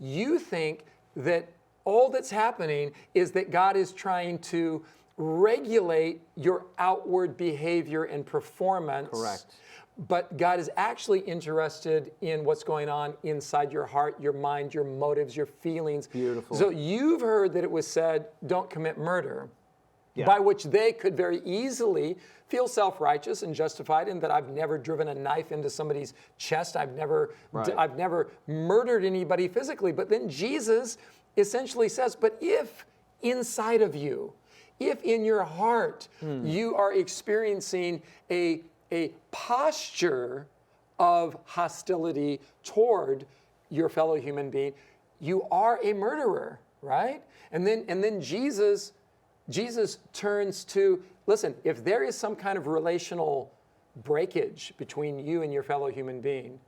you think that all that's happening is that God is trying to regulate your outward behavior and performance. Correct. But God is actually interested in what's going on inside your heart, your mind, your motives, your feelings. Beautiful. So you've heard that it was said, don't commit murder, Yeah. by which they could very easily feel self-righteous and justified in that I've never driven a knife into somebody's chest. I've never murdered anybody physically. But then Jesus essentially says, but if inside of you, if in your heart you are experiencing a posture of hostility toward your fellow human being, you are a murderer, right? And then Jesus turns to, listen, if there is some kind of relational breakage between you and your fellow human being,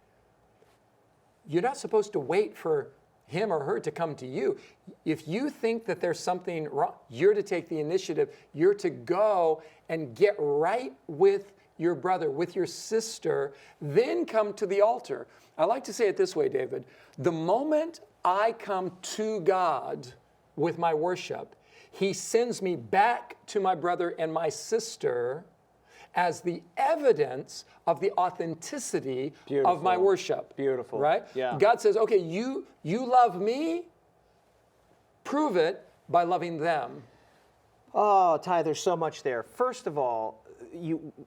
you're not supposed to wait for him or her to come to you. If you think that there's something wrong, you're to take the initiative. You're to go and get right with your brother, with your sister, then come to the altar. I like to say it this way, David. The moment I come to God with my worship, he sends me back to my brother and my sister as the evidence of the authenticity of my worship. Beautiful. Right? Yeah. God says, okay, you love me, prove it by loving them. Oh, Ty, there's so much there. First of all,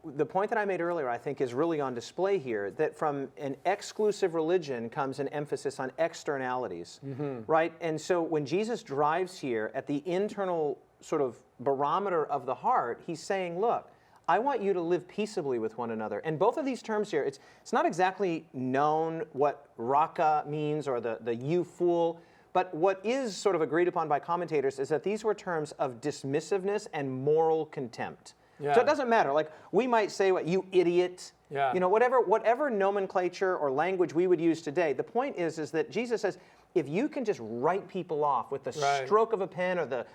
the point that I made earlier, I think, is really on display here, that from an exclusive religion comes an emphasis on externalities, right? And so when Jesus drives here at the internal sort of barometer of the heart, he's saying, look, I want you to live peaceably with one another. And both of these terms here, it's not exactly known what raka means or the you fool, but what is sort of agreed upon by commentators is that these were terms of dismissiveness and moral contempt. Yeah. So it doesn't matter. Like, we might say, what, you idiot, Yeah. you know, whatever nomenclature or language we would use today. The point is that Jesus says, if you can just write people off with the stroke of a pen or the,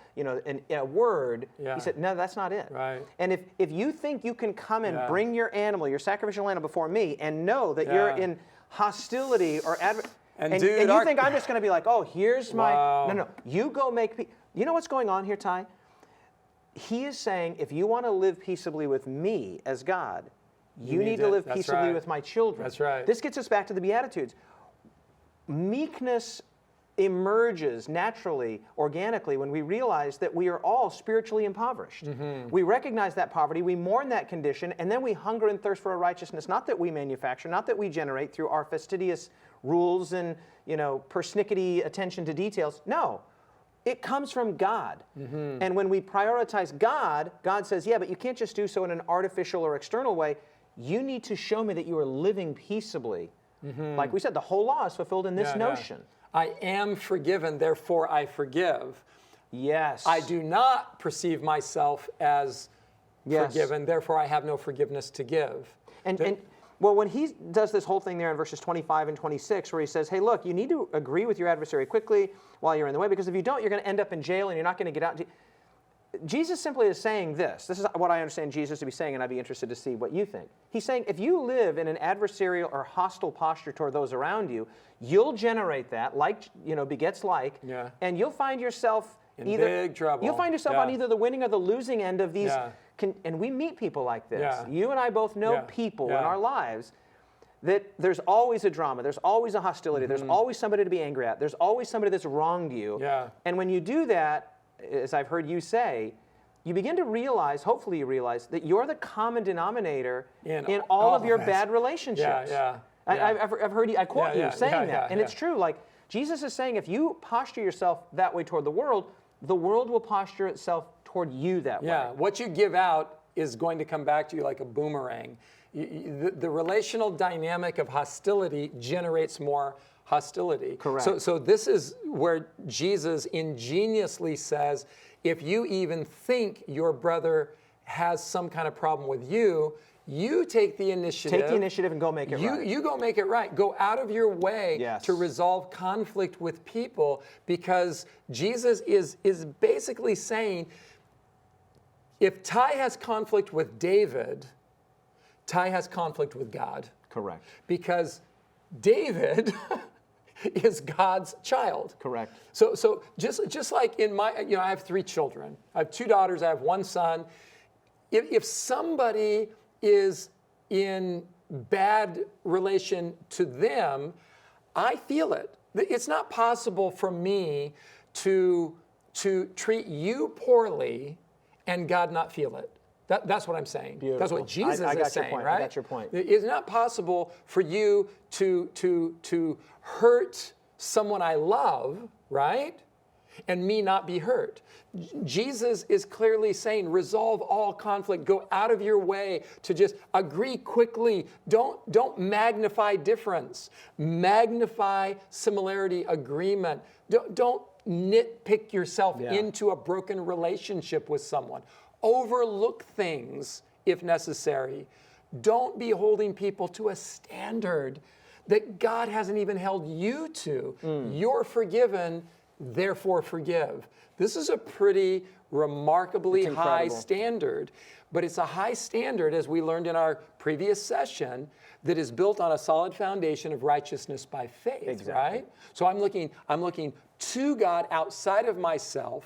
a word, he said, no, that's not it. Right. And if you think you can come and bring your animal, your sacrificial animal before me, and know that you're in hostility or and you think I'm just going to be like, oh, here's my, no, you go make peace. You know what's going on here, Ty? He is saying, if you want to live peaceably with me as God, you need to live peaceably with my children. That's right. This gets us back to the Beatitudes. Meekness emerges naturally, organically, when we realize that we are all spiritually impoverished. We recognize that poverty, we mourn that condition, and then we hunger and thirst for a righteousness, not that we manufacture, not that we generate through our fastidious rules and, persnickety attention to details. No. It comes from God. And when we prioritize God, God says, yeah, but you can't just do so in an artificial or external way. You need to show me that you are living peaceably. Like we said, the whole law is fulfilled in this notion. I am forgiven, therefore I forgive. Yes. I do not perceive myself as forgiven, therefore I have no forgiveness to give. Well, when he does this whole thing there in verses 25 and 26, where he says, hey, look, you need to agree with your adversary quickly while you're in the way, because if you don't, you're going to end up in jail and you're not going to get out. Jesus simply is saying this. This is what I understand Jesus to be saying, and I'd be interested to see what you think. He's saying, if you live in an adversarial or hostile posture toward those around you, you'll generate that, like, begets like, and you'll find yourself in big trouble. You'll find yourself on either the winning or the losing end of these. And we meet people like this. You and I both know people in our lives that there's always a drama, there's always a hostility, there's always somebody to be angry at, there's always somebody that's wronged you. And when you do that, as I've heard you say, you begin to realize, hopefully you realize, that you're the common denominator in all of your bad relationships. I've heard you, I quote you saying that. And it's true. Like, Jesus is saying, if you posture yourself that way toward the world will posture itself toward you that way. Yeah, what you give out is going to come back to you like a boomerang. The relational dynamic of hostility generates more hostility. Correct. So this is where Jesus ingeniously says, if you even think your brother has some kind of problem with you, you take the initiative. Take the initiative and go make it right. You go make it right. Go out of your way to resolve conflict with people, because Jesus is basically saying, if Ty has conflict with David, Ty has conflict with God. Correct. Because David is God's child. Correct. So just like in my, I have 3 children. I have 2 daughters, I have 1 son. If somebody is in bad relation to them, I feel it. It's not possible for me to treat you poorly and God not feel it. That's what I'm saying. Beautiful. That's what Jesus is saying, right? I got your point. It's not possible for you to hurt someone I love, right? And me not be hurt. Jesus is clearly saying, resolve all conflict. Go out of your way to just agree quickly. Don't magnify difference. Magnify similarity, agreement. Don't nitpick yourself into a broken relationship with someone. Overlook things if necessary. Don't be holding people to a standard that God hasn't even held you to. You're forgiven, therefore forgive. This is a pretty remarkably high standard, but it's a high standard, as we learned in our previous session, that is built on a solid foundation of righteousness by faith, right? So I'm looking to God outside of myself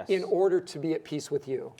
in order to be at peace with you.